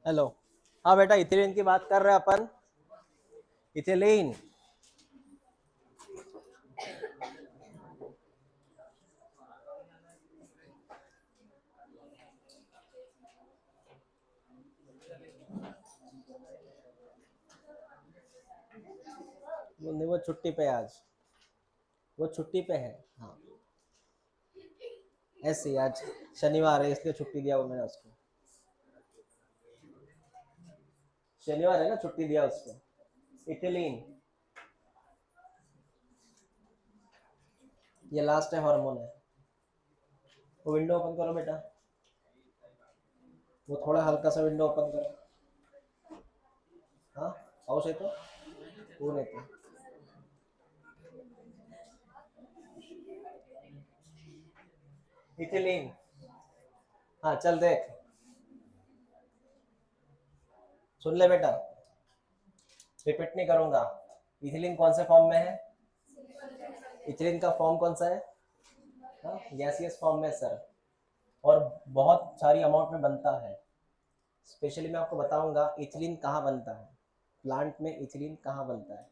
Hello. हाँ बेटा, ethylene की बात कर रहे हैं अपन। इथिलीन। वो नहीं, वो छुट्टी पे है आज। वो छुट्टी पे है। हाँ, ऐसे ही आज शनिवार है इसलिए छुट्टी दिया वो मैंने उसको। शनिवार है ना, छुट्टी दिया उसको। इथिलीन। ये लास्ट है, हार्मोन है। वो विंडो ओपन करो बेटा। वो थोड़ा हल्का सा विंडो ओपन करो। हाँ, पाऊस है तो वो नहीं तो। इथिलीन। हाँ चल देख, सुन ले बेटा, रिपीट नहीं करूंगा। इथिलीन कौन से फॉर्म में है? इथिलीन का फॉर्म कौन सा है? हाँ, गैसियस फॉर्म में सर। और बहुत सारी अमाउंट में बनता है। स्पेशली मैं आपको बताऊंगा इथिलीन कहाँ बनता है। प्लांट में इथिलीन कहाँ बनता है?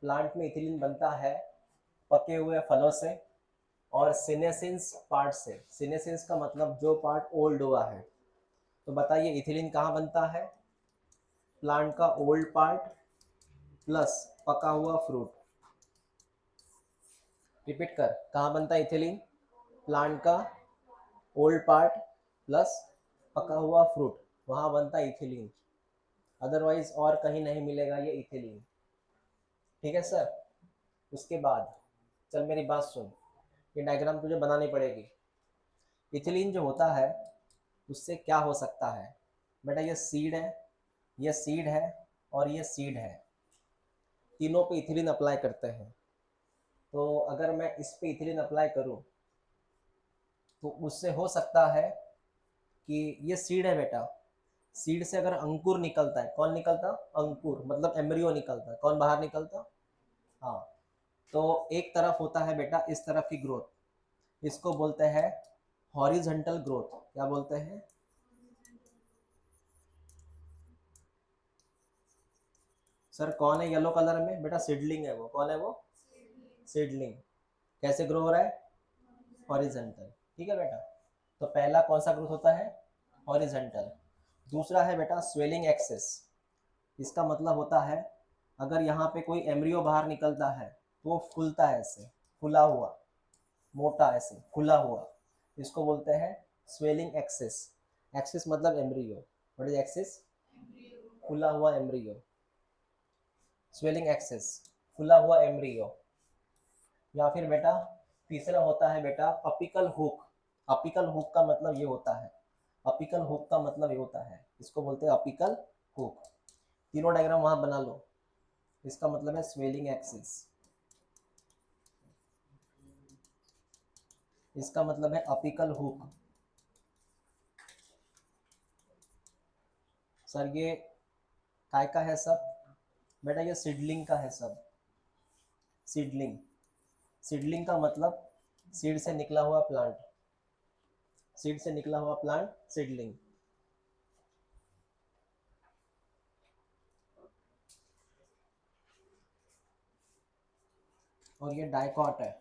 प्लांट में इथिलीन बनता है पके हुए फलों से और सीनेसिंस पार्ट से। सीनेसिंस का मतलब जो पार्ट ओल्ड हुआ है। तो बताइए इथिलीन कहाँ बनता है? प्लांट का ओल्ड पार्ट प्लस पका हुआ फ्रूट। रिपीट कर, कहाँ बनता है इथिलीन? प्लांट का ओल्ड पार्ट प्लस पका हुआ फ्रूट, वहाँ बनता है इथिलीन। अदरवाइज और कहीं नहीं मिलेगा ये इथिलीन। ठीक है सर। उसके बाद चल मेरी बात सुन, ये डायग्राम तुझे बनानी पड़ेगी। इथिलीन जो होता है उससे क्या हो सकता है बेटा? ये सीड है, ये सीड है और ये सीड है। तीनों पे इथिलीन अप्लाई करते हैं। तो अगर मैं इस पे इथिलीन अप्लाई करूं तो उससे हो सकता है कि ये सीड है बेटा। सीड से अगर अंकुर निकलता है, कौन निकलता? अंकुर मतलब एम्ब्रियो निकलता है। कौन बाहर निकलता? हाँ। तो एक तरफ होता है बेटा इस तरफ की ग्रोथ, इसको बोलते हैं हॉरिजॉन्टल ग्रोथ। क्या बोलते हैं? सर कौन है येलो कलर में? बेटा सीडलिंग है वो। कौन है वो? सीडलिंग। कैसे ग्रो हो रहा है? हॉरिजॉन्टल। ठीक है बेटा। तो पहला कौन सा ग्रोथ होता है? हॉरिजॉन्टल। दूसरा है बेटा स्वेलिंग एक्सेस। इसका मतलब होता है अगर यहाँ पे कोई एम्ब्रियो बाहर निकलता है तो वो फूलता है ऐसे, फुला हुआ, मोटा ऐसे फुला हुआ। इसको बोलते हैं स्वेलिंग एक्सेस। एक्सेस मतलब एम्ब्रियो। What is axis? फुला हुआ एम्ब्रियो। स्वेलिंग एक्सेस, फुला हुआ एम्ब्रियो। या फिर बेटा तीसरा होता है बेटा अपिकल हुक। अपिकल हुक का मतलब ये होता है, अपिकल हुक का मतलब ये होता है, इसको बोलते हैं अपिकल हुक। तीनों डायग्राम वहां बना लो। इसका मतलब है स्वेलिंग एक्सिस, इसका मतलब है अपिकल हुक। सर ये काय का है सब? बेटा ये सीडलिंग का है सब। सीडलिंग। सीडलिंग का मतलब सीड से निकला हुआ प्लांट। सीड से निकला हुआ प्लांट सीडलिंग। और ये डाइकॉट है।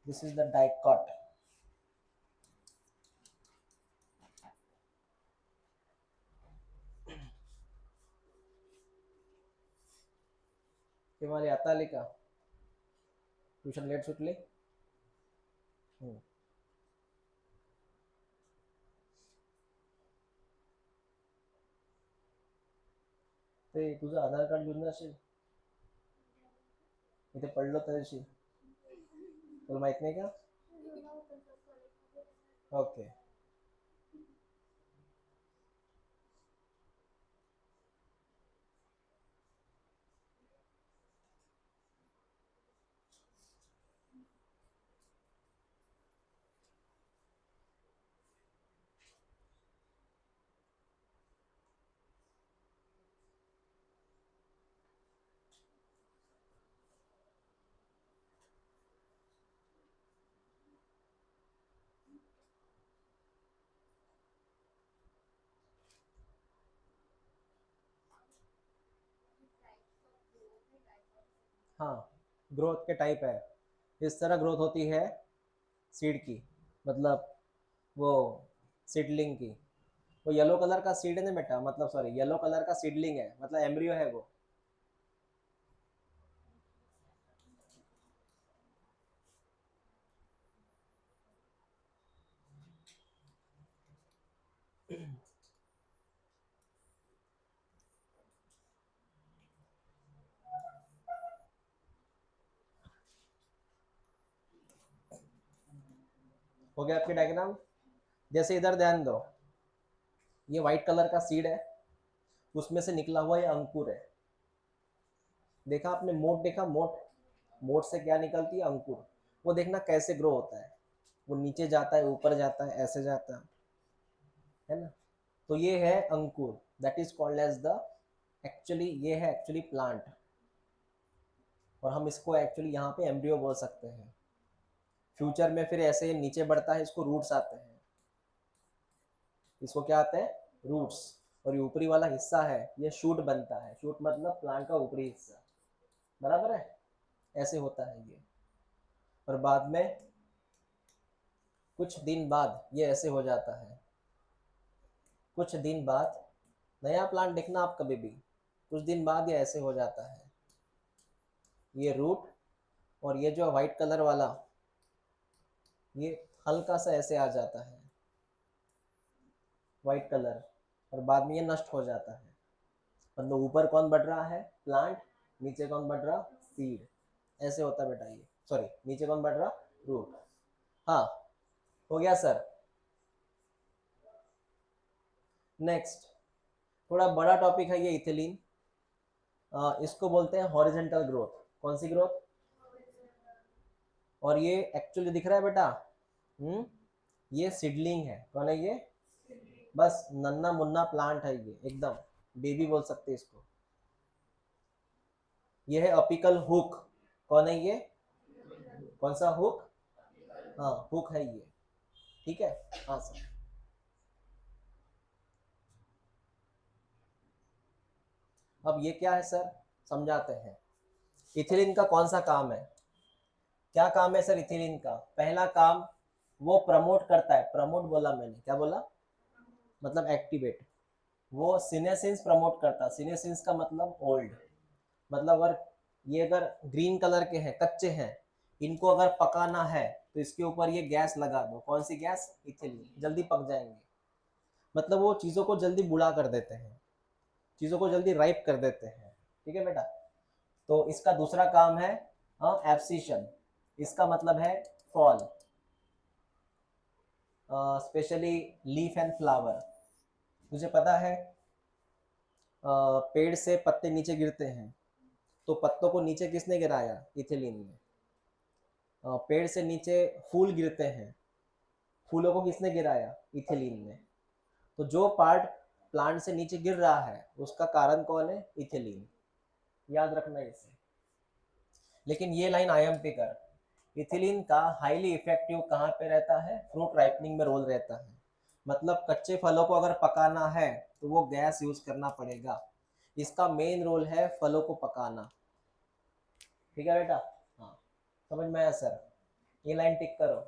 This is the dicot. तुम्हारी आता लिखा ट्यूशन लेट सुटली. ते तुझं आधार कार्ड घेऊन जाशील, इथे पडलो तरीशी. तुला माहित नाही का? ओके. हाँ, ग्रोथ के टाइप है, इस तरह ग्रोथ होती है सीड की, मतलब वो सीडलिंग की। वो येलो कलर का सीड है ना बेटा, मतलब सॉरी येलो कलर का सीडलिंग है, मतलब एम्ब्रियो है वो। हो गया आपकी डायग्राम। जैसे इधर ध्यान दो, ये व्हाइट कलर का सीड है, उसमें से निकला हुआ ये अंकुर है। देखा आपने मोट, देखा मोट, मोट से क्या निकलती है, अंकुर। वो देखना कैसे ग्रो होता है, वो नीचे जाता है, ऊपर जाता है, ऐसे जाता है ना। तो ये है अंकुर, that is called as the, actually ये है एक्चुअली प्लांट, और हम इसको एक्चुअली यहाँ पे एम्ब्रियो बोल सकते हैं। फ्यूचर में फिर ऐसे ये नीचे बढ़ता है, इसको रूट्स आते हैं, इसको क्या आते हैं, रूट्स। और ये ऊपरी वाला हिस्सा है, ये शूट बनता है, शूट मतलब प्लांट का ऊपरी हिस्सा, बराबर है, ऐसे होता है ये। और बाद में कुछ दिन बाद ये ऐसे हो जाता है, कुछ दिन बाद, नया प्लांट देखना आप कभी भी, कुछ दिन बाद ये ऐसे हो जाता है, ये रूट। और ये जो व्हाइट कलर वाला, ये हल्का सा ऐसे आ जाता है, व्हाइट कलर, और बाद में ये नष्ट हो जाता है। मतलब ऊपर कौन बढ़ रहा है, प्लांट, नीचे कौन बढ़ रहा, सीड। ऐसे होता है बेटा ये, सॉरी नीचे कौन बढ़ रहा, रूट। हाँ, हो गया सर। नेक्स्ट, थोड़ा बड़ा टॉपिक है ये इथिलीन, इसको बोलते हैं हॉरिजेंटल ग्रोथ। कौन सी ग्रोथ, और ये एक्चुअली दिख रहा है बेटा, ये सीडलिंग है, कौन है ये, बस नन्ना मुन्ना प्लांट है ये, एकदम बेबी बोल सकते हैं इसको। ये है अपिकल हुक, कौन है ये, कौन सा हुक, हाँ हुक है ये, ठीक है। हाँ सर, अब ये क्या है सर, समझाते हैं। इथिलीन का कौन सा काम है, क्या काम है सर इथिलीन का, पहला काम, वो प्रमोट करता है, प्रमोट बोला मैंने, क्या बोला, मतलब एक्टिवेट। वो सीनेसिंस प्रमोट करता, सीनेसिंस का मतलब ओल्ड, मतलब अगर ये अगर ग्रीन कलर के हैं, कच्चे हैं, इनको अगर पकाना है तो इसके ऊपर ये गैस लगा दो, कौन सी गैस, इथिलीन, जल्दी पक जाएंगे। मतलब वो चीज़ों को जल्दी बूढ़ा कर देते हैं, चीज़ों को जल्दी राइप कर देते हैं, ठीक है बेटा। तो इसका दूसरा काम है एब्सिशन, इसका मतलब है fall, specially leaf and flower. मुझे पता है पेड़ से पत्ते नीचे गिरते हैं, तो पत्तों को नीचे किसने गिराया, इथिलीन ने। पेड़ से नीचे फूल गिरते हैं, फूलों को किसने गिराया, इथिलीन ने। तो जो पार्ट प्लांट से नीचे गिर रहा है उसका कारण कौन है, इथिलीन, याद रखना इसे। लेकिन ये लाइन आईएमपी कर, इथिलीन का हाईली इफेक्टिव कहाँ पे रहता है, फ्रूट राइपनिंग में रोल रहता है। मतलब कच्चे फलों को अगर पकाना है तो वो गैस यूज करना पड़ेगा, इसका मेन रोल है फलों को पकाना, ठीक है बेटा। हाँ, समझ में आया सर, ये लाइन टिक करो,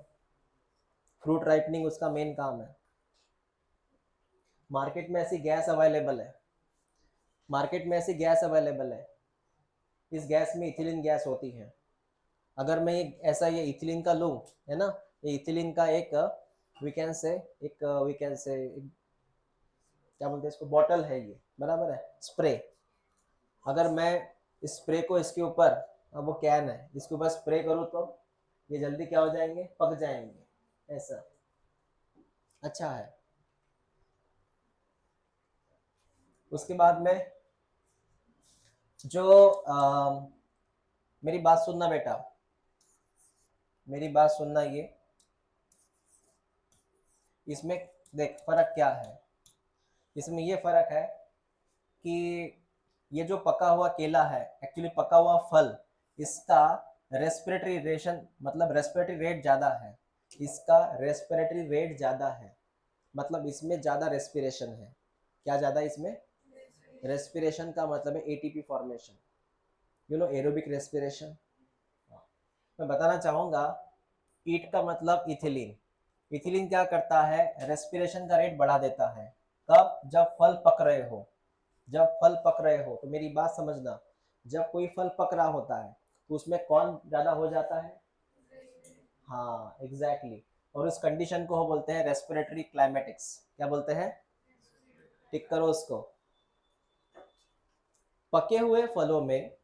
फ्रूट राइपनिंग उसका मेन काम है। मार्केट में ऐसी गैस अवेलेबल है, मार्केट में ऐसी गैस अवेलेबल है, इस गैस में इथिलीन गैस होती है। अगर मैं ऐसा ये इथिलीन का लूँ, है ना, ये इथिलीन का एक वीकेंड से एक वीकेंड से एक, क्या बोलते हैं इसको, बॉटल है ये, बराबर है, स्प्रे। अगर मैं इस स्प्रे को इसके ऊपर, अब वो कैन है, इसके ऊपर स्प्रे करूँ तो ये जल्दी क्या हो जाएंगे, पक जाएंगे, ऐसा। अच्छा है। उसके बाद में जो मेरी बात सुनना बेटा, मेरी बात सुनना, ये इसमें देख फर्क क्या है, इसमें ये फर्क है कि ये जो पका हुआ केला है, एक्चुअली पका हुआ फल, इसका रेस्पिरेटरी रेशन, मतलब रेस्पिरेटरी रेट ज़्यादा है, इसका रेस्पिरेटरी रेट ज़्यादा है, मतलब इसमें ज़्यादा रेस्पिरेशन है। क्या ज़्यादा इसमें, रेस्पिरेशन का मतलब है ATP formation, you know aerobic respiration. मैं बताना चाहूँगा, ईट का मतलब इथिलीन। इथिलीन क्या करता है, रेस्पिरेशन का रेट बढ़ा देता है। कब, जब फल पक रहे हो। जब फल पक रहे हो तो मेरी बात समझना, जब कोई फल पक रहा होता है तो उसमें कौन ज़्यादा हो जाता है? हाँ एग्जैक्टली। और उस कंडीशन को हम बोलते हैं रेस्पिरेटरी क्लाइमेटिक्स। क्या बोलते हैं? टिक करो उसको। पके हुए फलों में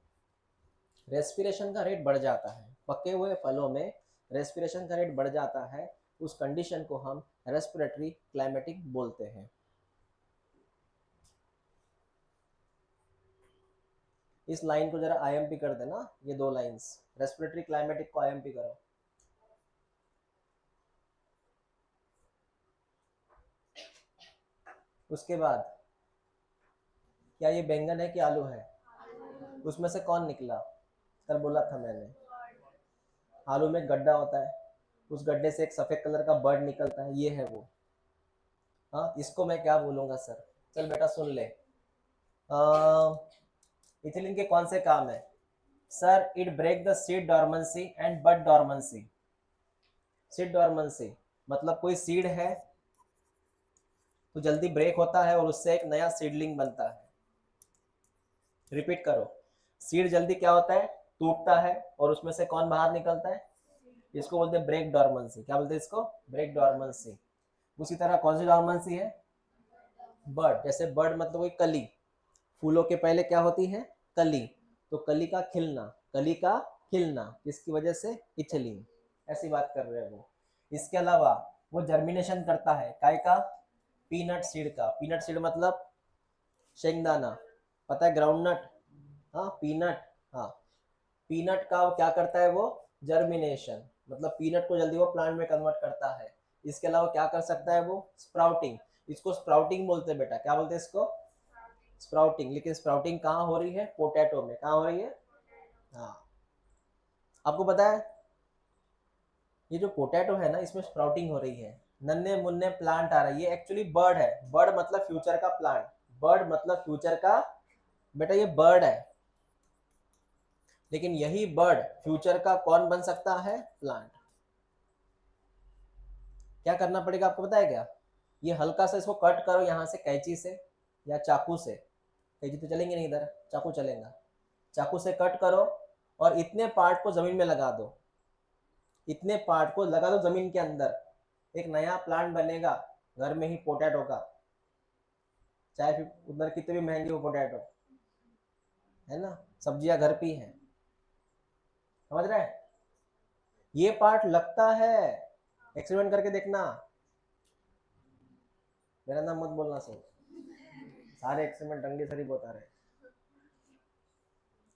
रेस्पिरेशन का रेट बढ़ जाता है। पके हुए फलों में रेस्पिरेशन का रेट बढ़ जाता है, उस कंडीशन को हम रेस्पिरेटरी क्लाइमेटिक बोलते हैं। इस लाइन को जरा आईएमपी कर देना, ये दो लाइंस, रेस्पिरेटरी क्लाइमेटिक को आईएमपी करो। उसके बाद, क्या ये बैंगन है कि आलू है? उसमें से कौन निकला? कल बोला था मैंने, आलू में गड्ढा होता है, उस गड्ढे से एक सफेद कलर का बर्ड निकलता है, ये है वो। हाँ, इसको मैं क्या बोलूंगा सर? चल बेटा सुन ले। इथिलीन के कौन से काम है sir? It break the seed dormancy and bud dormancy. Seed dormancy मतलब कोई सीड है तो जल्दी ब्रेक होता है और उससे एक नया सीडलिंग बनता है। रिपीट करो, सीड जल्दी क्या होता है, टूटता है और उसमें से कौन बाहर निकलता है? इसको बोलते हैं ब्रेक डॉर्मेंसी। क्या बोलते हैं इसको? Break dormancy. उसी तरह कौन सी डॉर्मेंसी है? बर्ड। जैसे बर्ड मतलब कोई कली, फूलों के पहले क्या होती है? कली। तो कली का खिलना, कली का खिलना किसकी वजह से? इथिलीन। ऐसी बात कर रहे हैं वो। इसके अलावा वो जर्मिनेशन करता है काय का? पीनट सीड का। पीनट सीड मतलब शेंगदाना, पता है, ग्राउंडनट। हाँ पीनट। हाँ, पीनट का वो क्या करता है, वो जर्मिनेशन, मतलब पीनट को जल्दी वो प्लांट में कन्वर्ट करता है। इसके अलावा क्या कर सकता है वो? स्प्राउटिंग। इसको स्प्राउटिंग बोलते हैं बेटा। क्या बोलते हैं इसको? स्प्राउटिंग। लेकिन स्प्राउटिंग कहाँ हो रही है? पोटैटो में। कहाँ हो रही है? हाँ, आपको पता है ये जो पोटैटो है ना, इसमें स्प्राउटिंग हो रही है, नन्हे मुन्ने प्लांट आ रहा है। ये एक्चुअली बर्ड है। बर्ड मतलब फ्यूचर का प्लांट। बर्ड मतलब फ्यूचर का, बेटा ये बर्ड है। लेकिन यही बर्ड फ्यूचर का कौन बन सकता है? प्लांट। क्या करना पड़ेगा आपको पता है क्या? ये हल्का सा इसको कट करो यहाँ से कैंची से या चाकू से। कैंची तो चलेंगे नहीं, इधर चाकू चलेगा। चाकू से कट करो और इतने पार्ट को जमीन में लगा दो। इतने पार्ट को लगा दो जमीन के अंदर, एक नया प्लांट बनेगा घर में ही, पोटैटो का। चाहे फिर उधर कितने भी महंगे हो पोटैटो, है ना, सब्जियां घर पे ही है। समझ रहे हैं? ये पार्ट लगता है, एक्सपेरिमेंट करके देखना। मेरा नाम मत बोलना सर, सारे एक्सपेरिमेंट डंगे सरी बता रहे हैं।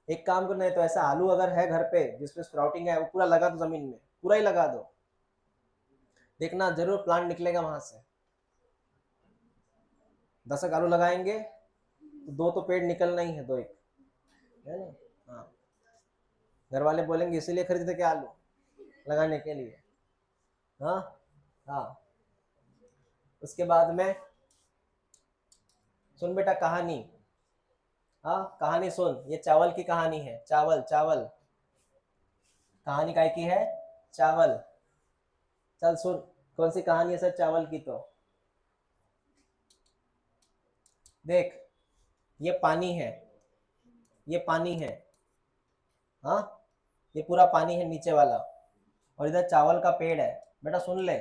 एक काम करना है तो ऐसा आलू अगर है घर पे जिसमें स्प्राउटिंग है, वो पूरा लगा दो जमीन में, पूरा ही लगा दो, देखना जरूर प्लांट निकलेगा वहां से। 10 आलू लगाएंगे तो दो तो पेड़ निकलना ही है, दो एक, है ना। हाँ, घर वाले बोलेंगे इसीलिए खरीदते क्या आलू लगाने के लिए। हाँ। हाँ, उसके बाद में सुन बेटा कहानी। हाँ कहानी सुन, ये चावल की कहानी है। चावल चावल, कहानी काय की है? चावल। चल सुन, कौन सी कहानी है सर चावल की? तो देख, ये पानी है, ये पानी है। हाँ, ये पूरा पानी है नीचे वाला, और इधर चावल का पेड़ है। बेटा सुन ले,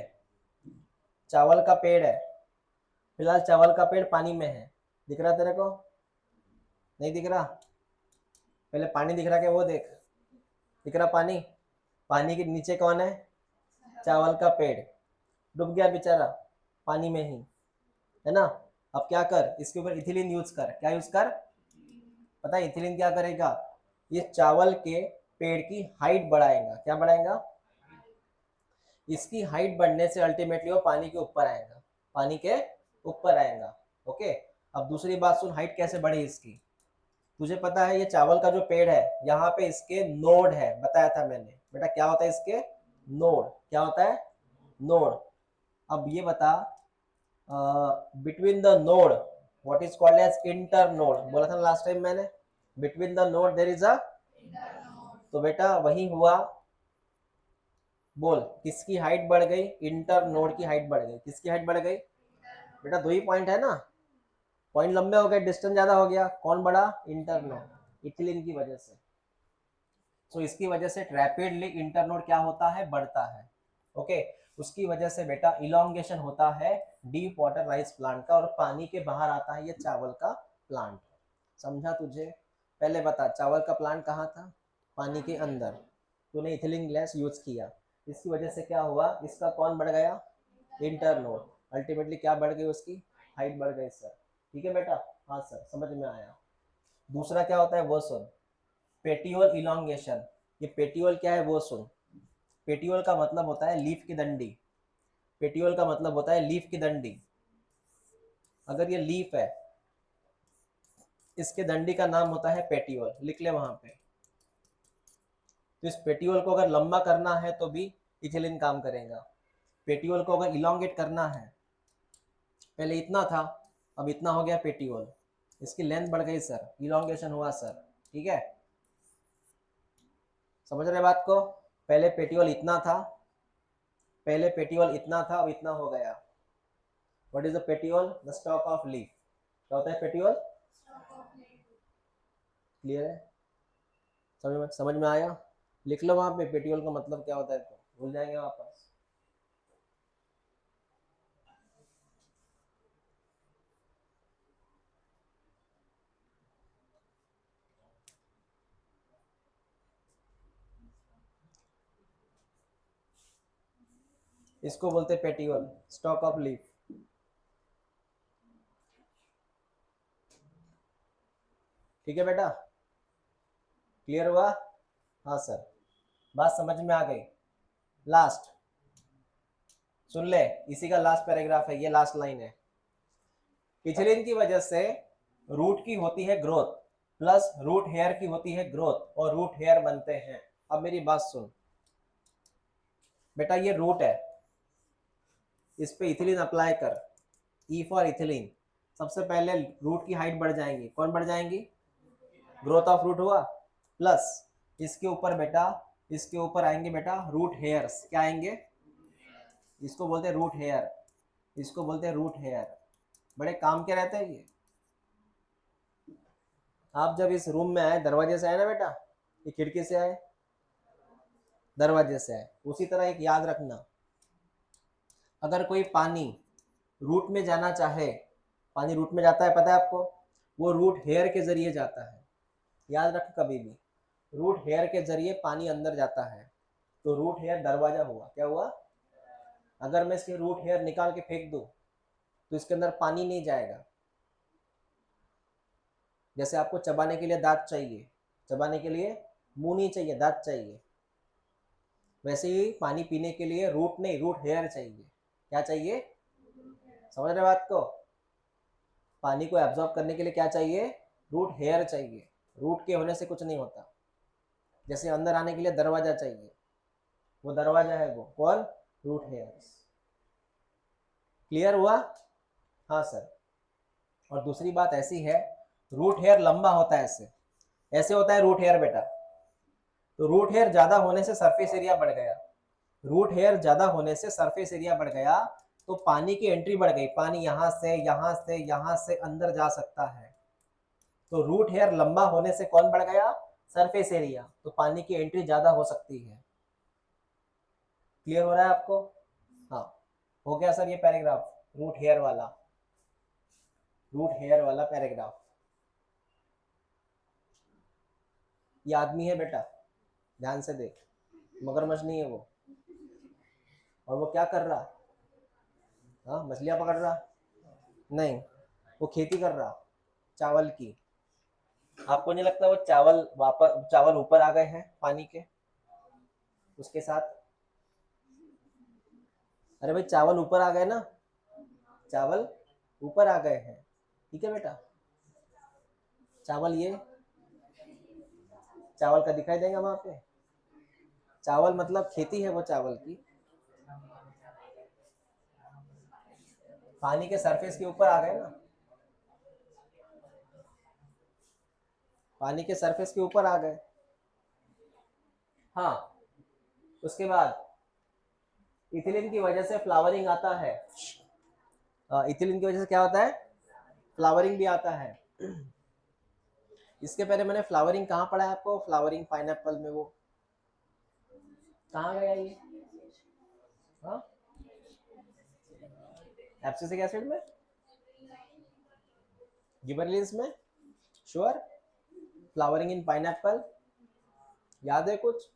चावल का पेड़ है। फिलहाल चावल का पेड़ पानी में है, दिख रहा तेरे को? नहीं दिख रहा? पहले पानी दिख रहा क्या वो देख। दिख रहा पानी? पानी के नीचे कौन है? चावल का पेड़। डूब गया बेचारा पानी में ही, है ना। अब क्या कर, इसके ऊपर इथिलीन यूज कर। क्या यूज कर? पता है इथिलीन क्या करेगा? ये चावल के पेड़ की हाइट बढ़ाएगा। क्या बढ़ाएगा? इसकी हाइट बढ़ने से अल्टीमेटली वो पानी के ऊपर आएगा, पानी के ऊपर आएगा। ओके। अब दूसरी बात सुन, हाइट कैसे बढ़ी इसकी। तुझे पता है ये चावल का जो पेड़ है, यहाँ पे इसके नोड है, बताया था मैंने बेटा। क्या होता है इसके? नोड। क्या होता है? नोड। अब ये बता, between the node what is called as internode, बोला था लास्ट टाइम मैंने। Between the node there is a तो बेटा वही हुआ, बोल किसकी हाइट बढ़ गई, इंटर नोड की हाइट बढ़ गई। किसकी हाइट बढ़ गई बेटा, दो ही पॉइंट है ना, पॉइंट लंबे हो गए, डिस्टेंस ज्यादा हो गया, कौन बढ़ा, इंटर नोड, इथिलीन की वजह से। तो इसकी वजह से रैपिडली इंटर नोड क्या होता है, बढ़ता है। ओके, उसकी वजह से बेटा इलोंगेशन होता है डीप वाटर राइस प्लांट का, और पानी के बाहर आता है ये चावल का प्लांट। समझा तुझे? पहले बता, चावल का प्लांट कहाँ था, पानी के अंदर, तूने इथिलीन गैस यूज किया, इसकी वजह से क्या हुआ, इसका कौन बढ़ गया, इंटर नोड, अल्टीमेटली क्या बढ़ गई, उसकी हाइट बढ़ गई सर। ठीक है बेटा, हाँ सर समझ में आया। दूसरा क्या होता है वो सुन, पेटियोल इलोंगेशन। ये पेटियोल क्या है वो सुन, पेटियोल का मतलब होता है लीफ की डंडी, पेटियोल का मतलब होता है लीफ की डंडी। अगर ये लीफ है, इसके डंडी का नाम होता है पेटियोल, लिख ले वहां पे। तो इस पेटियोल को अगर लंबा करना है तो भी इथिलीन काम करेगा। पेटियोल को अगर इलोंगेट करना है, पहले इतना था, अब इतना हो गया पेटियोल, इसकी लेंथ बढ़ गई सर, इलोंगेशन हुआ सर। ठीक है, समझ रहे बात को? पहले पेटियोल इतना था, पहले पेटियोल इतना था, अब इतना हो गया। What is the petiole, the stock of leaf. क्या होता है पेटियोल, क्लियर है, समझ में आया? लिख लो वहां पे पेटियोल का मतलब क्या होता है, तो भूल जाएंगे वापस। इसको बोलते पेटियोल, स्टॉक ऑफ लीफ। ठीक है बेटा, क्लियर हुआ? हाँ सर, बात समझ में आ गई? लास्ट सुन ले, इसी का लास्ट पैराग्राफ है, ये लास्ट लाइन है। इथिलीन की वजह से रूट की होती है ग्रोथ, प्लस रूट हेयर की होती है ग्रोथ, और रूट हेयर बनते हैं। अब मेरी बात सुन बेटा, ये रूट है, इस पे इथिलीन अप्लाई कर, ई फॉर इथिलीन। सबसे पहले रूट की हाइट बढ़ जाएंगी, कौन बढ़ जाएंगी, ग्रोथ ऑफ रूट हुआ, प्लस इसके ऊपर बेटा, इसके ऊपर आएंगे बेटा रूट हेयर्स। क्या आएंगे, इसको बोलते हैं रूट हेयर, इसको बोलते हैं रूट हेयर। बड़े काम के रहते हैं ये। आप जब इस रूम में आए, दरवाजे से आए ना बेटा, ये खिड़की से आए, दरवाजे से आए, उसी तरह एक याद रखना, अगर कोई पानी रूट में जाना चाहे, पानी रूट में जाता है पता है आपको, वो रूट हेयर के जरिए जाता है। याद रख कभी भी, रूट हेयर के जरिए पानी अंदर जाता है। तो रूट हेयर दरवाजा हुआ, क्या हुआ, अगर मैं इसके रूट हेयर निकाल के फेंक दूं तो इसके अंदर पानी नहीं जाएगा। जैसे आपको चबाने के लिए दांत चाहिए, चबाने के लिए मुंह नहीं चाहिए, दांत चाहिए, वैसे ही पानी पीने के लिए रूट नहीं, रूट हेयर चाहिए। क्या चाहिए, समझ रहे बात को? पानी को एब्जॉर्ब करने के लिए क्या चाहिए, रूट हेयर चाहिए। रूट के होने से कुछ नहीं होता। जैसे अंदर आने के लिए दरवाजा चाहिए, वो दरवाजा है, वो कौन, रूट हेयर्स। क्लियर हुआ? हाँ सर। और दूसरी बात ऐसी है, रूट हेयर लंबा होता है, ऐसे ऐसे होता है रूट हेयर बेटा। तो रूट हेयर ज्यादा होने से सरफेस एरिया बढ़ गया, रूट हेयर ज्यादा होने से सरफेस एरिया बढ़ गया, तो पानी की एंट्री बढ़ गई, पानी यहां से यहां से यहां से अंदर जा सकता है। तो रूट हेयर लंबा होने से कौन बढ़ गया, सरफेस एरिया, तो पानी की एंट्री ज्यादा हो सकती है। क्लियर हो रहा है आपको? हाँ, हो गया सर ये पैराग्राफ, रूट हेयर वाला, रूट हेयर वाला पैराग्राफ। ये आदमी है बेटा, ध्यान से देख, मगरमच्छ नहीं है वो। और वो क्या कर रहा, हाँ मछलियां पकड़ रहा, नहीं, वो खेती कर रहा चावल की। आपको नहीं लगता वो चावल वापस, चावल ऊपर आ गए हैं पानी के उसके साथ? अरे भाई चावल ऊपर आ गए ना, चावल ऊपर आ गए हैं। ठीक है बेटा, चावल ये चावल का दिखाई देगा वहां पे, चावल मतलब खेती है वो चावल की, पानी के सरफेस के ऊपर आ गए ना, पानी के सरफेस के ऊपर आ गए। हाँ, उसके बाद इथिलीन की वजह से फ्लावरिंग आता है। इथिलीन की वजह से क्या होता है, फ्लावरिंग भी आता है। इसके पहले मैंने फ्लावरिंग कहाँ पढ़ा है आपको, फ्लावरिंग पाइनएप्पल में, वो कहाँ गया ये, हाँ, एब्सिसिक एसिड में, गिबरलिंस में, श्योर, फ्लावरिंग इन पाइनएप्पल, याद है कुछ?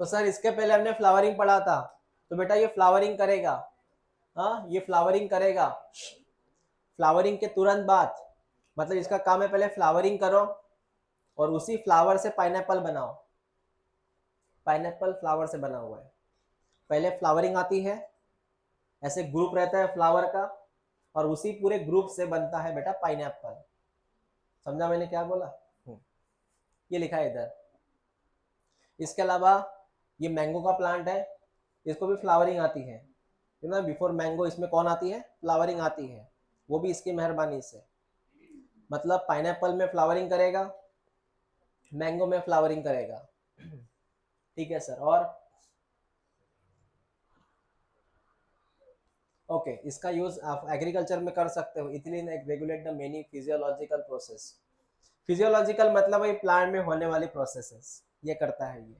तो सर इसके पहले हमने फ्लावरिंग पढ़ा था, तो बेटा ये फ्लावरिंग करेगा, हाँ ये फ्लावरिंग करेगा। फ्लावरिंग के तुरंत बाद, मतलब इसका काम है पहले फ्लावरिंग करो और उसी फ्लावर से पाइनएप्पल बनाओ। पाइनएप्पल फ्लावर से बना हुआ है, पहले फ्लावरिंग आती है, ऐसे ग्रुप रहता है फ्लावर का, और उसी पूरे ग्रुप से बनता है बेटा पाइनएप्पल। समझा मैंने क्या बोला? ये लिखा है इधर। इसके अलावा ये मैंगो का प्लांट है, इसको भी फ्लावरिंग आती है, ना, बिफोर मैंगो इसमें कौन आती है, फ्लावरिंग आती है, वो भी इसकी मेहरबानी से। मतलब पाइनएप्पल में फ्लावरिंग करेगा, मैंगो में फ्लावरिंग करेगा। ठीक है सर, और ओके इसका यूज आप एग्रीकल्चर में कर सकते हो। Ethylene regulate the many physiological process. Physiological मतलब ये प्लांट में होने वाली प्रोसेसेस ये करता है ये।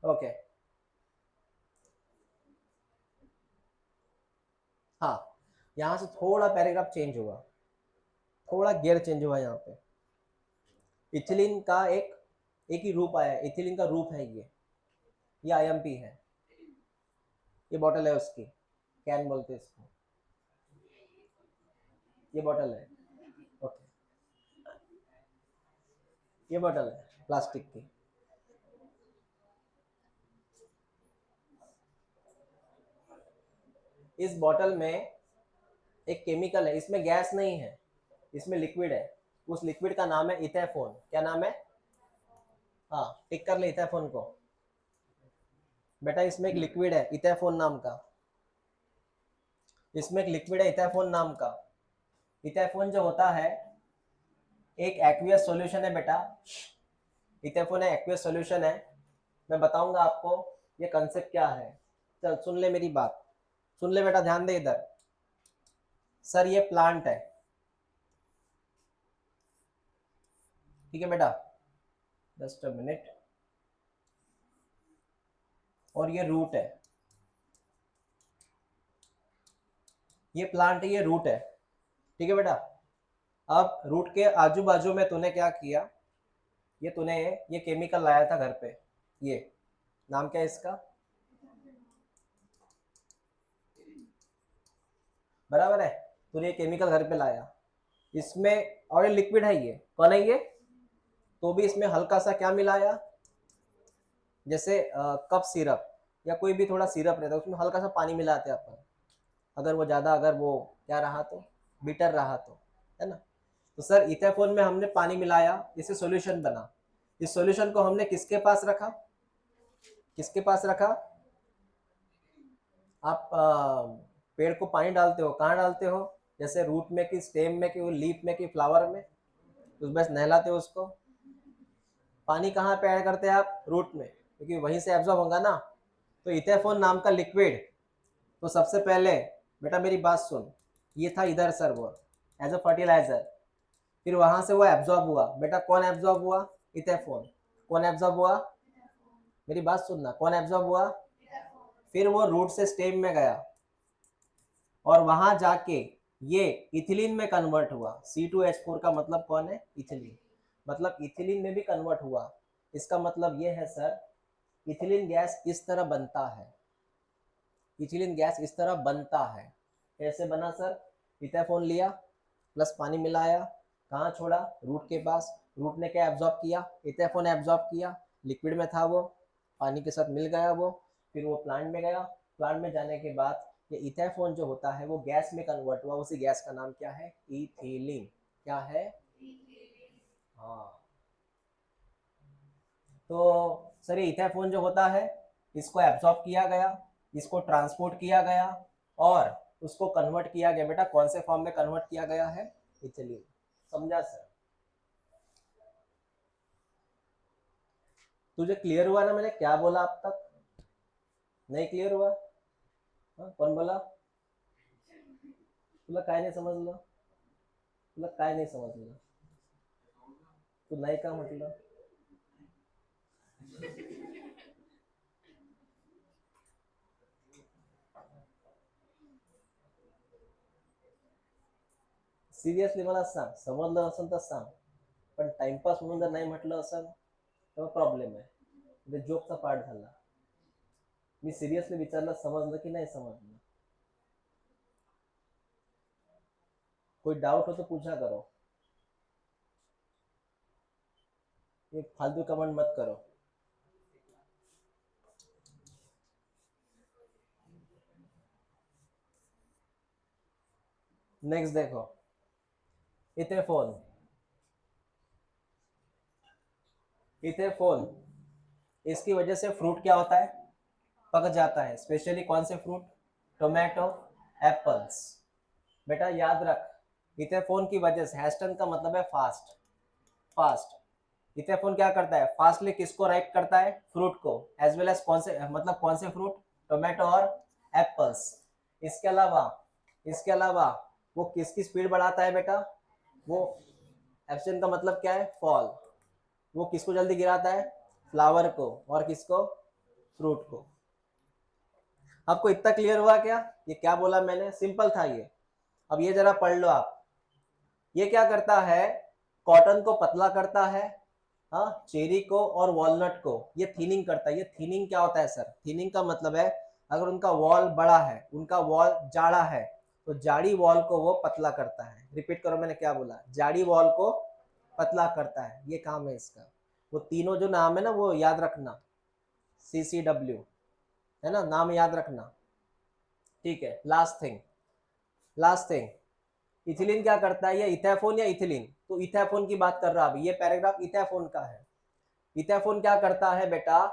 ओके हाँ, यहाँ से थोड़ा पैराग्राफ चेंज हुआ, थोड़ा गियर चेंज हुआ यहाँ पे। इथिलीन का एक ही रूप आया है, इथिलीन का रूप है ये आईएमपी है, ये बॉटल है उसकी, कैन बोलते हैं इसको, ये बॉटल है। ओके ये बॉटल है प्लास्टिक की। इस बॉटल में एक केमिकल है, इसमें गैस नहीं है, इसमें लिक्विड है। उस लिक्विड का नाम है इथेफोन। क्या नाम है? हाँ टिक कर ले इथेफोन को। बेटा इसमें एक लिक्विड है इथेफोन नाम का, इसमें एक लिक्विड है इथेफोन नाम का। इथेफोन जो होता है एक एक्वियस सॉल्यूशन है बेटा, इथेफोन है एक्वियस सॉल्यूशन है। मैं बताऊंगा आपको ये कंसेप्ट क्या है। चल सुन ले मेरी बात, सुन ले बेटा, ध्यान दे इधर। सर ये प्लांट है, ठीक है बेटा, जस्ट अ मिनट, और ये रूट है, ये प्लांट है, ये रूट है, ठीक है बेटा। अब रूट के आजू बाजू में तूने क्या किया, ये तूने ये केमिकल लाया था घर पे, ये नाम क्या है इसका, बराबर है, तूने ये केमिकल घर पे लाया, इसमें और ये लिक्विड है, ये कौन है ये, तो भी इसमें हल्का सा क्या मिलाया, जैसे कप सिरप या कोई भी थोड़ा सिरप रहता है उसमें हल्का सा पानी मिलाते हैं अपन, अगर वो ज़्यादा अगर वो क्या रहा तो बिटर रहा तो, है ना। तो सर इथेफोन में हमने पानी मिलाया, इससे सॉल्यूशन बना, इस सॉल्यूशन को हमने किसके पास रखा, किसके पास रखा, आप पेड़ को पानी डालते हो, कहाँ डालते हो, जैसे रूट में कि स्टेम में कि लीफ में कि फ्लावर में, तो बस नहलाते हो उसको। पानी कहाँ पे ऐड करते हैं आप, रूट में, क्योंकि वहीं से एब्जॉर्ब होगा ना। तो इथेफोन नाम का लिक्विड, तो सबसे पहले बेटा मेरी बात सुन, ये था इधर सर वो एज अ फर्टिलाइजर, फिर वहां से वो एब्जॉर्ब हुआ, बेटा कौन एब्जॉर्ब हुआ, इथेफोन। कौन एब्जॉर्ब हुआ, मेरी बात सुनना, कौन एब्जॉर्ब हुआ, फिर वो रूट से स्टेम में गया और वहां जाके ये इथिलीन में कन्वर्ट हुआ। C2H4 का मतलब कौन है, इथिलीन, मतलब इथिलीन में भी कन्वर्ट हुआ। इसका मतलब ये है सर, इथिलीन गैस इस तरह बनता है, इथिलीन गैस इस तरह बनता है। कैसे बना सर, इथेफोन लिया प्लस पानी मिलाया, कहाँ छोड़ा, रूट के पास, रूट ने क्या एब्जॉर्ब किया, इथेफोन एब्जॉर्ब किया, लिक्विड में था वो, पानी के साथ मिल गया वो, फिर वो प्लांट में गया, प्लांट में जाने के बाद ये इथेफोन जो होता है वो गैस में कन्वर्ट हुआ, उसी गैस का नाम क्या है, इथिलीन। क्या है, हाँ। तो सर ये इथेफोन जो होता है इसको एब्जॉर्ब किया गया, इसको ट्रांसपोर्ट किया गया और उसको कन्वर्ट किया गया, बेटा कौन से फॉर्म में कन्वर्ट किया गया है, इथिलीन। समझा सर? तुझे क्लियर हुआ ना मैंने क्या बोला अब तक? नहीं क्लियर हुआ? हाँ, कौन बोला? तुला काय नाही समजलं? तुला काय नाही समजलं? तू नाही का म्हटलं? सिरियसली मला सांग, समजलं असेल तर सांग. पण टाइमपास म्हणून जर नाही म्हटलं असेल तर प्रॉब्लेम आहे. म्हणजे जोकचा पार्ट झाला. मी सिरियसली विचारलं समजलं की नाही समजलं. कोई डाउट हो तो पूछा करो. ये फालतू कमेंट मत करो. नेक्स्ट देखो, इथे फोन, इथे फोन, इसकी वजह से फ्रूट क्या होता है? पक जाता है. स्पेशली कौन से फ्रूट? Tomato, apples. बेटा याद रख, इथे फोन की वजह से, हैस्टन का मतलब है फास्ट. फास्ट. इथे फोन क्या करता है? फास्टली किसको राइप करता है? फ्रूट को. एज वेल एज कौन से, मतलब कौन से फ्रूट? टोमेटो और एप्पल्स. इसके अलावा, इसके अलावा वो किसकी स्पीड बढ़ाता है बेटा? वो, एब्सेंट का मतलब क्या है? फॉल. वो किसको जल्दी गिराता है? फ्लावर को. और किसको? फ्रूट को. आपको इतना क्लियर हुआ क्या? ये क्या बोला मैंने? सिंपल था ये. अब ये जरा पढ़ लो आप. ये क्या करता है? कॉटन को पतला करता है. हाँ, चेरी को और वॉलनट को ये थीनिंग करता है. ये थीनिंग क्या होता है सर? थीनिंग का मतलब है अगर उनका वॉल बड़ा है, उनका वॉल जाड़ा है, तो जाड़ी वॉल को वो पतला करता है. रिपीट करो मैंने क्या बोला. जाड़ी वॉल को पतला करता है, ये काम है इसका. वो तीनों जो नाम है ना वो याद रखना. CCW है ना, नाम याद रखना. ठीक है. Last thing, last thing, ethylene क्या करता है? ये इथेफोन या इथिलीन? तो इथेफोन की बात कर रहा अभी. ये पैराग्राफ इथेफोन का है. इथेफोन क्या करता है बेटा?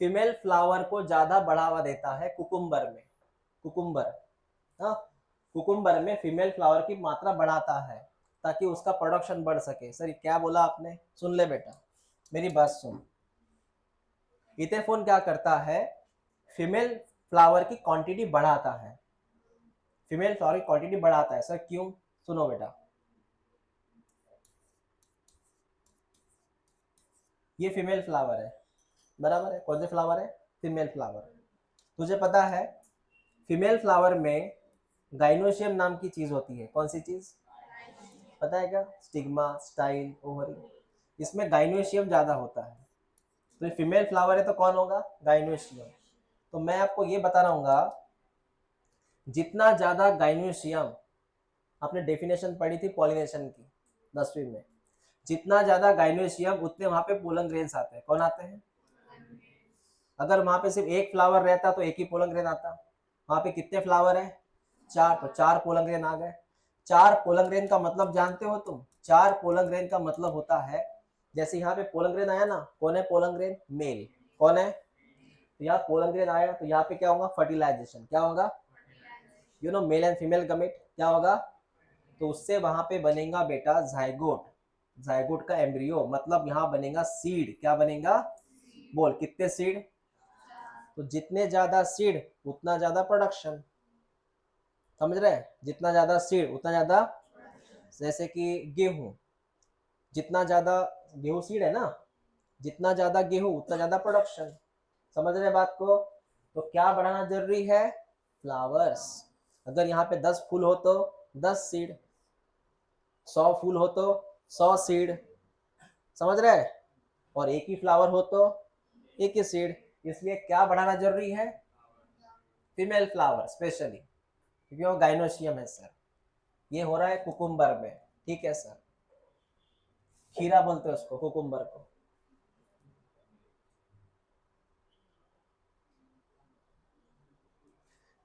फीमेल फ्लावर को ज्यादा बढ़ावा देता है कुकुम्बर में. कुकुम्बर, हाँ, कुकुम्बर में फीमेल फ्लावर की मात्रा बढ़ाता है ताकि उसका प्रोडक्शन बढ़ सके. सर क्या बोला आपने? सुन ले बेटा, मेरी बात सुन. इथेफोन क्या करता है? फीमेल फ्लावर की क्वांटिटी बढ़ाता है. फीमेल फ्लावर की क्वांटिटी बढ़ाता है. सर क्यों? सुनो बेटा, ये फीमेल फ्लावर है, बराबर है. कौन से फ्लावर है? Female flower. तुझे पता है फीमेल फ्लावर में गाइनोशियम नाम की चीज होती है. कौन सी चीज? पता है क्या? स्टिग्मा, स्टाइल, ओवरी, इसमें गाइनोशियम ज्यादा होता है. तो ये फीमेल फ्लावर है तो कौन होगा? गाइनोशियम. तो मैं आपको ये बता रहा हूँ, जितना ज्यादा गाइनोशियम, आपने डेफिनेशन पढ़ी थी पॉलिनेशन की 10वीं में, जितना ज्यादा गाइनोशियम उतने वहां पे पोलन ग्रेन्स आते हैं. कौन आते हैं? अगर वहां पे सिर्फ एक फ्लावर रहता तो एक ही पोलन ग्रेन आता. वहां पे कितने फ्लावर है? 4, तो 4 पोलन ग्रेन आ गए. 4 पोलन ग्रेन का मतलब जानते हो तुम? 4 पोलन ग्रेन का मतलब होता है, जैसे यहाँ पे पोलन ग्रेन आया ना, कौन है पोलन ग्रेन? मेल. कौन है? तो यहाँ पोलन ग्रेन आया तो यहाँ पे क्या होगा? फर्टिलाइजेशन. क्या होगा? You know, male and female gamete. क्या होगा? तो उससे वहां पे बनेगा बेटा जाइगोट. जाइगोट का एम्ब्रियो, मतलब यहाँ बनेगा सीड. क्या बनेगा? बोल कितने सीड? तो जितने ज्यादा सीड उतना ज्यादा प्रोडक्शन. समझ रहे? जितना ज्यादा सीड उतना ज्यादा, जैसे कि गेहूं, जितना ज्यादा, गेहूं सीड है ना, जितना ज्यादा गेहूं उतना ज्यादा प्रोडक्शन. समझ रहे बात को? तो क्या बढ़ाना जरूरी है? फ्लावर्स. अगर यहाँ पे 10 फूल हो तो 10 सीड, 100 फूल हो तो 100 सीड. समझ रहे? और एक ही फ्लावर हो तो एक ही सीड. इसलिए क्या बढ़ाना जरूरी है? फीमेल फ्लावर स्पेशली, क्योंकि वो गाइनोशियम है सर. ये हो रहा है कुकुम्बर में. ठीक है सर. खीरा बोलते हैं उसको, कुकुम्बर को.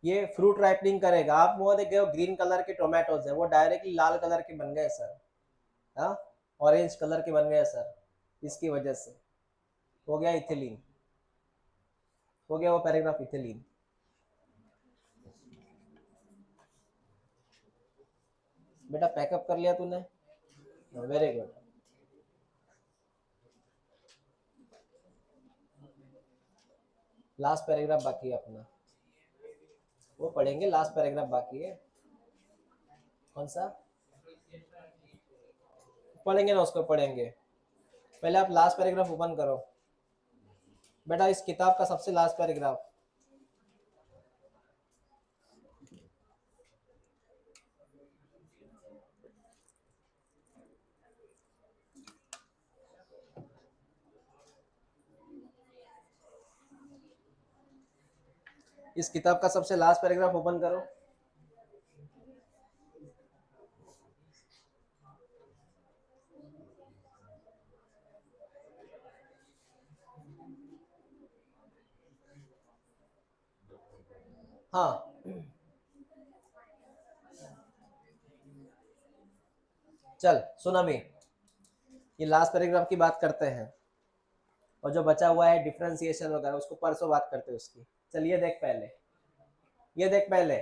ये फ्रूट राइपनिंग करेगा. आप वो देखे हो ग्रीन कलर के टोमेटोज है, वो डायरेक्टली लाल कलर के बन गए सर. हाँ, ऑरेंज कलर के बन गए सर, इसकी वजह से. हो गया इथिलीन. हो गया वो पैराग्राफ इथिलीन. बेटा पैकअप कर लिया तूने? Very good. लास्ट पैराग्राफ बाकी है अपना, वो पढ़ेंगे, लास्ट पैराग्राफ बाकी है। कौन सा पढ़ेंगे ना, उसको पढ़ेंगे। पहले आप लास्ट पैराग्राफ ओपन करो बेटा, इस किताब का सबसे लास्ट पैराग्राफ। इस किताब का सबसे लास्ट पैराग्राफ ओपन करो। हाँ, चल सुन अभी, ये लास्ट पैराग्राफ की बात करते हैं, और जो बचा हुआ है डिफरेंशिएशन वगैरह उसको परसों बात करते हैं उसकी। चलिए देख पहले, ये देख पहले,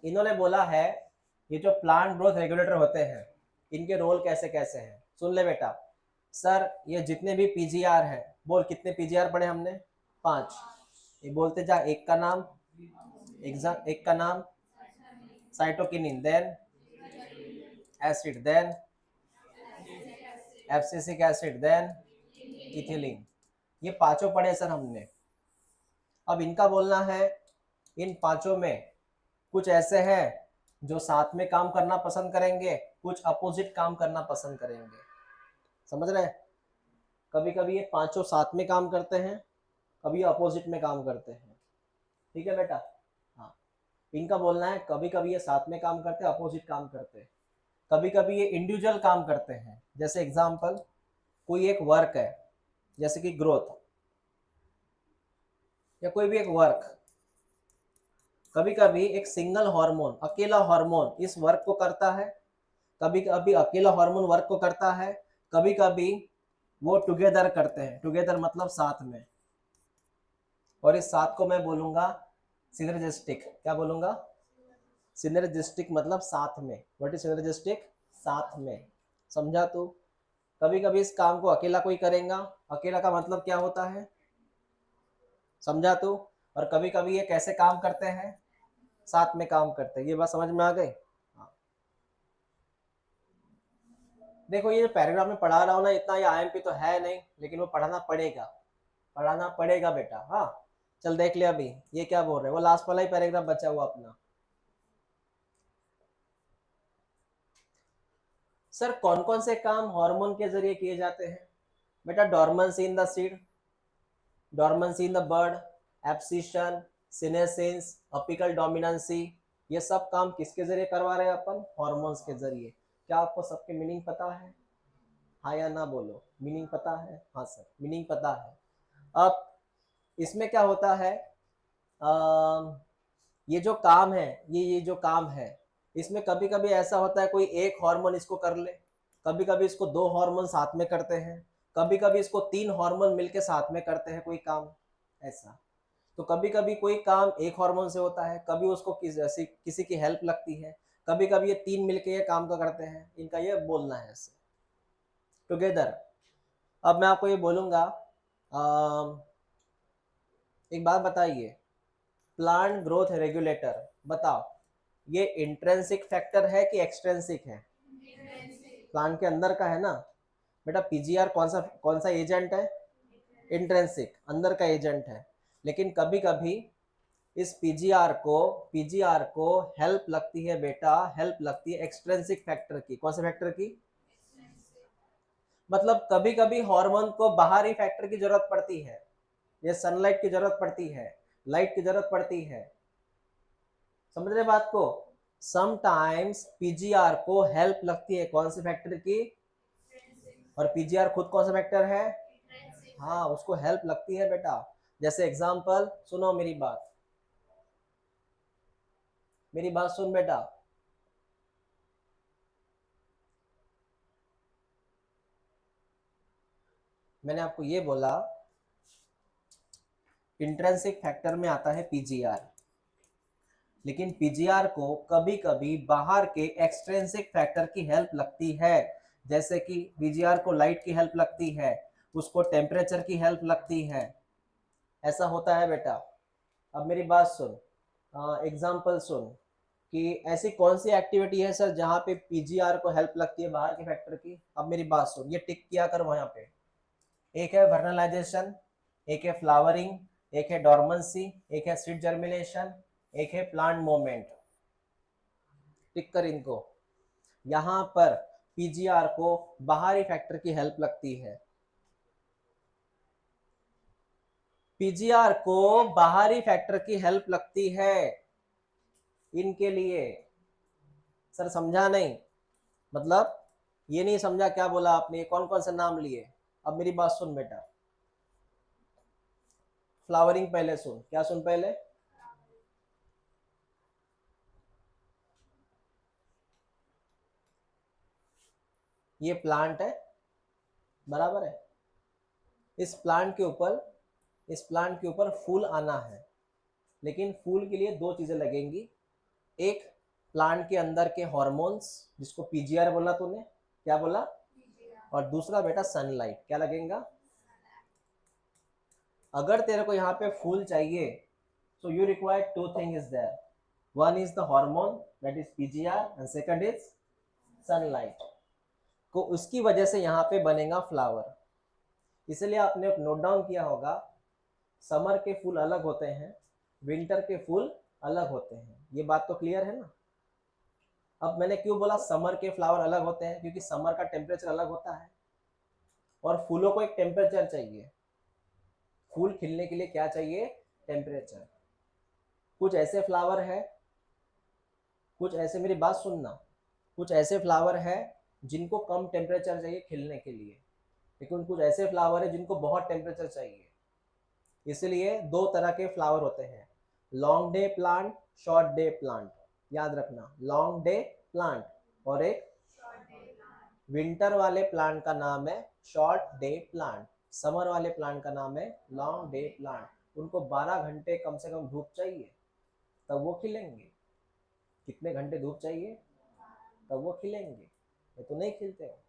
इन्होंने बोला है ये जो प्लांट ग्रोथ रेगुलेटर होते हैं इनके रोल कैसे कैसे हैं। सुन ले बेटा, सर ये जितने भी पीजीआर हैं, बोल कितने पीजीआर पढ़े हमने, 5। ये बोलते जा, एक का नाम, एक का नाम cytokinin, then acid, then abscisic acid, then ethylene. ये पांचों पढ़े सर हमने। अब इनका बोलना है इन पांचों में कुछ ऐसे हैं जो साथ में काम करना पसंद करेंगे, कुछ अपोजिट काम करना पसंद करेंगे। समझ रहे हैं? कभी कभी ये पांचों साथ में काम करते हैं, कभी अपोजिट में काम करते हैं। ठीक है बेटा? हाँ, इनका बोलना है कभी कभी ये साथ में काम करते हैं, अपोजिट काम करते हैं, कभी कभी ये इंडिविजुअल काम करते हैं। जैसे एग्जाम्पल, कोई एक वर्क है जैसे कि ग्रोथ, या कोई भी एक वर्क, कभी कभी एक सिंगल हार्मोन, अकेला हार्मोन इस वर्क को करता है, कभी कभी अकेला हार्मोन वर्क को करता है, कभी कभी वो टुगेदर करते हैं। टुगेदर मतलब साथ में, और इस साथ को मैं बोलूंगा सिनर्जिस्टिक। क्या बोलूंगा? सिनर्जिस्टिक मतलब साथ में। What is synergistic? साथ में। समझा तू? कभी कभी इस काम को अकेला कोई करेगा, अकेला का मतलब क्या होता है, समझा तू? और कभी कभी ये कैसे काम करते हैं, साथ में काम करते हैं। ये बात समझ में आ गई? हाँ। देखो ये पैराग्राफ में पढ़ा रहा हूँ ना, इतना ये आईएमपी तो है नहीं, लेकिन वो पढ़ाना पड़ेगा, पढ़ाना पड़ेगा बेटा। हाँ, चल देख ले अभी ये क्या बोल रहे हैं, वो लास्ट वाला ही पैराग्राफ बचा हुआ अपना। सर कौन कौन से काम हार्मोन के जरिए किए जाते हैं बेटा? Dormancy in the seed, dormancy in the bird, abscission, senescence, apical dominancy, ये सब काम किसके जरिए करवा रहे हैं अपन? हार्मोन्स के जरिए। क्या आपको सबके मीनिंग पता है? हाँ या ना बोलो, मीनिंग पता है? हाँ सर, मीनिंग पता है। अब इसमें क्या होता है, ये जो काम है, ये जो काम है, इसमें कभी कभी ऐसा होता है कोई एक हार्मोन इसको कर ले, कभी कभी इसको 2 हार्मोन साथ में करते हैं, कभी कभी इसको 3 हार्मोन मिलके साथ में करते हैं कोई काम, ऐसा। तो कभी कभी कोई काम एक हार्मोन से होता है, कभी उसको किसी की हेल्प लगती है, कभी कभी ये 3 मिलके ये काम को करते हैं। इनका ये बोलना है ऐसे, टुगेदर। अब मैं आपको ये बोलूंगा, एक बात बताइए, प्लांट ग्रोथ रेगुलेटर, बताओ ये इंट्रिंसिक फैक्टर है कि एक्सट्रिंसिक है? प्लांट के अंदर का है ना बेटा। पीजीआर कौन सा एजेंट है? इंट्रिंसिक, अंदर का एजेंट है। लेकिन कभी कभी इस पीजीआर को हेल्प लगती है बेटा, हेल्प लगती है एक्सट्रिंसिक फैक्टर की। कौन से फैक्टर की? मतलब कभी कभी हार्मोन को बाहरी फैक्टर की जरूरत पड़ती है, ये सनलाइट की जरूरत पड़ती है, लाइट की जरूरत पड़ती है। समझ रहे बात को? समटाइम्स पीजीआर को हेल्प लगती है कौन से फैक्टर की? और पीजीआर खुद कौन सा फैक्टर है? हाँ, उसको हेल्प लगती है बेटा। जैसे एग्जांपल सुनो, मेरी बात सुन बेटा। मैंने आपको ये बोला, इंट्रिंसिक फैक्टर में आता है पीजीआर, लेकिन पीजीआर को कभी कभी बाहर के एक्सट्रिंसिक फैक्टर की हेल्प लगती है। जैसे कि पीजीआर को लाइट की हेल्प लगती है, उसको टेम्परेचर की हेल्प लगती है, ऐसा होता है बेटा। अब मेरी बात सुन, एग्जाम्पल सुन कि ऐसी कौन सी एक्टिविटी है सर जहाँ पे पीजीआर को हेल्प लगती है बाहर के फैक्टर की। अब मेरी बात सुन, ये टिक किया कर वहाँ पे। एक है वर्नलाइजेशन, एक है फ्लावरिंग, एक है डॉर्मेंसी, एक है सीड जर्मिनेशन, एक है प्लांट मूवमेंट। टिक कर इनको। यहाँ पर पीजीआर को बाहरी फैक्टर की हेल्प लगती है। पीजीआर को बाहरी फैक्टर की हेल्प लगती है इनके लिए। सर समझा नहीं? मतलब ये नहीं समझा क्या बोला आपने, कौन कौन सा नाम लिए। अब मेरी बात सुन बेटा, फ्लावरिंग पहले सुन। क्या सुन पहले? ये प्लांट है, बराबर है। इस प्लांट के ऊपर, इस प्लांट के ऊपर फूल आना है, लेकिन फूल के लिए दो चीजें लगेंगी। एक, प्लांट के अंदर के हॉर्मोन्स, जिसको पीजीआर बोला तूने, क्या बोला? और दूसरा बेटा सनलाइट। क्या लगेगा? अगर तेरे को यहाँ पे फूल चाहिए, so you require two things is there. One is the hormone, that is PGR, and second is sunlight. को उसकी वजह से यहाँ पे बनेगा फ्लावर। इसलिए आपने एक नोट डाउन किया होगा, समर के फूल अलग होते हैं, विंटर के फूल अलग होते हैं। ये बात तो क्लियर है ना? अब मैंने क्यों बोला समर के फ्लावर अलग होते हैं? क्योंकि समर का टेम्परेचर अलग होता है और फूलों को एक टेम्परेचर चाहिए। फूल खिलने के लिए क्या चाहिए? टेम्परेचर। कुछ ऐसे फ्लावर है, कुछ ऐसे, मेरी बात सुनना, कुछ ऐसे फ्लावर है जिनको कम टेम्परेचर चाहिए खिलने के लिए, लेकिन कुछ ऐसे फ्लावर है जिनको बहुत टेम्परेचर चाहिए। इसलिए दो तरह के फ्लावर होते हैं, long day plant, short day plant. याद रखना, लॉन्ग डे प्लांट और एक विंटर वाले प्लांट का नाम है शॉर्ट डे प्लांट, समर वाले प्लांट का नाम है लॉन्ग डे प्लांट। उनको 12 घंटे कम से कम धूप चाहिए तब वो खिलेंगे। कितने घंटे धूप चाहिए तब वो खिलेंगे, ये तो नहीं खिलते हो।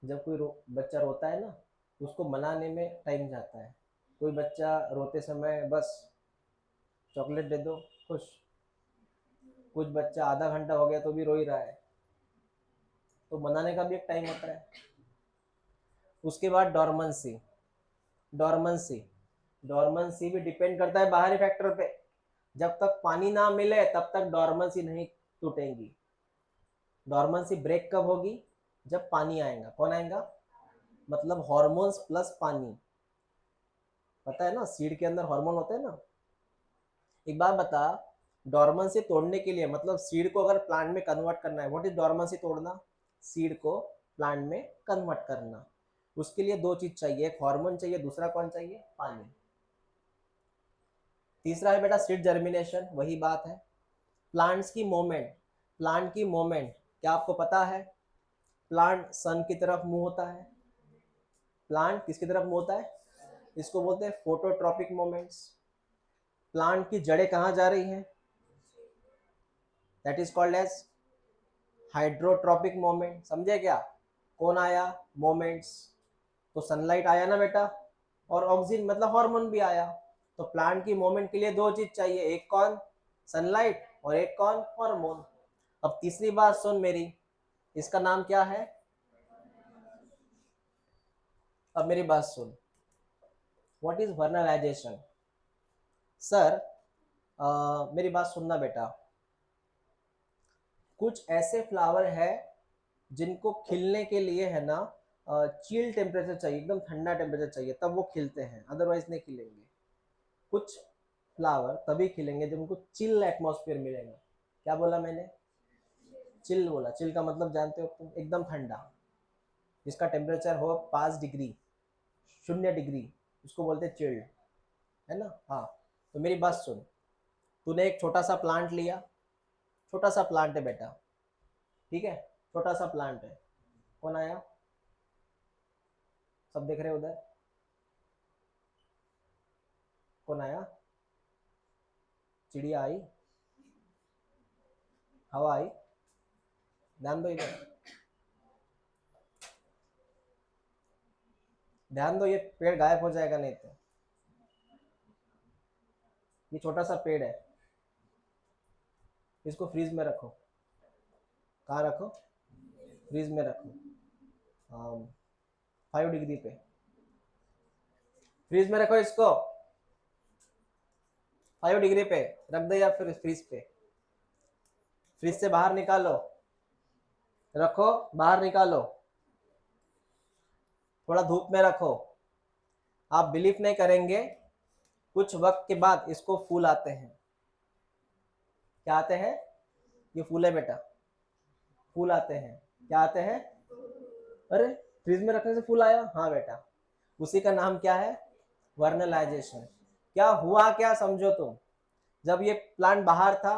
जब कोई बच्चा रोता है ना, उसको मनाने में टाइम जाता है। कोई बच्चा रोते समय बस चॉकलेट दे दो, खुश। कुछ बच्चा आधा घंटा हो गया तो भी रो ही रहा है, तो मनाने का भी एक टाइम होता है। उसके बाद डॉर्मेंसी। डॉर्मेंसी, डॉर्मेंसी भी डिपेंड करता है बाहरी फैक्टर पे। जब तक पानी ना मिले तब तक डॉर्मेंसी नहीं टूटेंगी। डॉर्मेंसी ब्रेक कब होगी? जब पानी आएगा। कौन आएगा? मतलब हॉर्मोन्स प्लस पानी। पता है ना, सीड के अंदर हार्मोन होते हैं ना। एक बात बता, डॉर्मेंसी तोड़ने के लिए, मतलब सीड को अगर प्लांट में कन्वर्ट करना है, व्हाट इज डॉर्मेंसी तोड़ना? सीड को प्लांट में कन्वर्ट करना। उसके लिए दो चीज चाहिए, एक हार्मोन चाहिए, दूसरा कौन चाहिए? पानी। तीसरा है बेटा सीड जर्मिनेशन। वही बात है, प्लांट्स की मूवमेंट। प्लांट की मूवमेंट क्या आपको पता है? प्लांट सन की तरफ मुंह होता है। प्लांट किसकी तरफ मुंह होता है? इसको बोलते हैं फोटोट्रॉपिक मूवमेंट्स। प्लांट की जड़ें कहाँ जा रही हैं? That is called as hydrotropic movement. समझे क्या? कौन आया? मोमेंट्स। तो सनलाइट आया ना बेटा, और ऑक्सीजन मतलब हार्मोन भी आया। तो प्लांट की मूवमेंट के लिए दो चीज चाहिए, एक कौन? सनलाइट, और एक कौन? हार्मोन। अब तीसरी बात सुन मेरी, इसका नाम क्या है? अब मेरी बात सुन, व्हाट इज वर्नलाइजेशन? सर मेरी बात सुनना बेटा, कुछ ऐसे फ्लावर है जिनको खिलने के लिए है ना चिल टेम्परेचर चाहिए, एकदम ठंडा टेम्परेचर चाहिए, तब वो खिलते हैं, अदरवाइज नहीं खिलेंगे। कुछ फ्लावर तभी खिलेंगे जब उनको चिल एटमॉस्फेयर मिलेगा। क्या बोला मैंने? चिल बोला। चिल का मतलब जानते हो तुम? एकदम ठंडा, जिसका टेम्परेचर हो 5 डिग्री, 0 डिग्री, उसको बोलते हैं चिल्ड, है ना? हाँ। तो मेरी बात सुन, तूने एक छोटा सा प्लांट लिया, छोटा सा प्लांट है बेटा, ठीक है, छोटा सा प्लांट है। कौन आया? सब देख रहे हो उधर? कौन आया? चिड़िया आई? हवा आई? ध्यान दो इधर। ध्यान दो, ये पेड़ गायब हो जाएगा नहीं तो। ये छोटा सा पेड़ है, इसको फ्रीज में रखो। कहाँ रखो? फ्रीज में रखो, 5 डिग्री पे फ्रीज में रखो इसको। 5 डिग्री पे रख दे या फिर फ्रीज पे। फ्रीज से बाहर निकालो, रखो, बाहर निकालो, थोड़ा धूप में रखो। आप बिलीव नहीं करेंगे, कुछ वक्त के बाद इसको फूल आते हैं। क्या आते हैं? ये फूल है बेटा, फूल आते हैं। क्या आते हैं? अरे, फ्रिज में रखने से फूल आया? हाँ बेटा, उसी का नाम क्या है? वर्नलाइजेशन। क्या हुआ, क्या समझो तुम। जब ये प्लांट बाहर था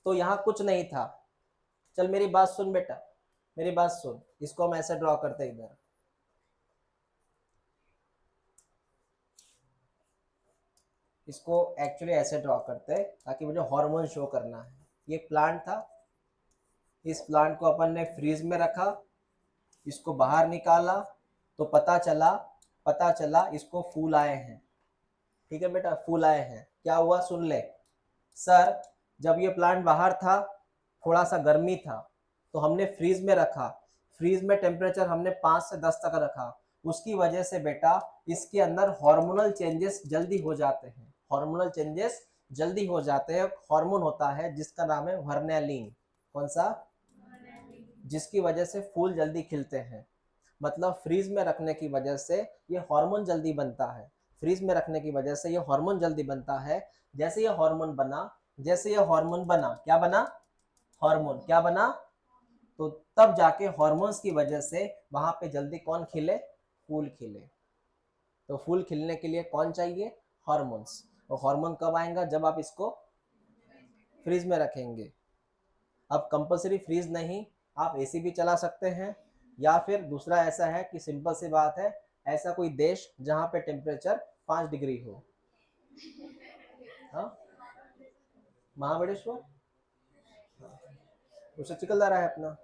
तो यहाँ कुछ नहीं था। चल मेरी बात सुन बेटा, मेरी बात सुन, इसको हम ऐसे ड्रॉ करते हैं इधर। इसको एक्चुअली ऐसे ड्रॉ करते हैं ताकि मुझे हार्मोन शो करना है। ये प्लांट था, इस प्लांट को अपन ने फ्रीज में रखा, इसको बाहर निकाला तो पता चला इसको फूल आए हैं। ठीक है बेटा, फूल आए हैं। क्या हुआ सुन ले। सर, जब ये प्लांट बाहर था थोड़ा सा गर्मी था तो हमने फ्रीज में रखा। फ्रीज में टेम्परेचर हमने 5 से 10 तक रखा। उसकी वजह से बेटा इसके अंदर हार्मोनल चेंजेस जल्दी हो जाते हैं। हार्मोनल चेंजेस जल्दी हो जाते हैं। हार्मोन होता है जिसका नाम है वर्नैलिन। कौन सा? जिसकी वजह से फूल जल्दी खिलते हैं। मतलब फ्रीज में रखने की वजह से ये हार्मोन जल्दी बनता है। फ्रीज में रखने की वजह से ये हार्मोन जल्दी बनता है। जैसे ये हार्मोन बना, क्या बना? हार्मोन क्या बना? तो तब जाके हार्मोन्स की वजह से वहां पे जल्दी कौन खिले? फूल खिले। तो फूल खिलने के लिए कौन चाहिए? हार्मोन्स। और हार्मोन कब आएगा? जब आप इसको फ्रीज में रखेंगे। अब कंपलसरी फ्रीज नहीं, आप एसी भी चला सकते हैं। या फिर दूसरा ऐसा है कि सिंपल सी बात है, ऐसा कोई देश जहाँ पे टेम्परेचर 5 डिग्री हो। हाँ, महाबलेश्वर, उससे चिखलदरा है अपना।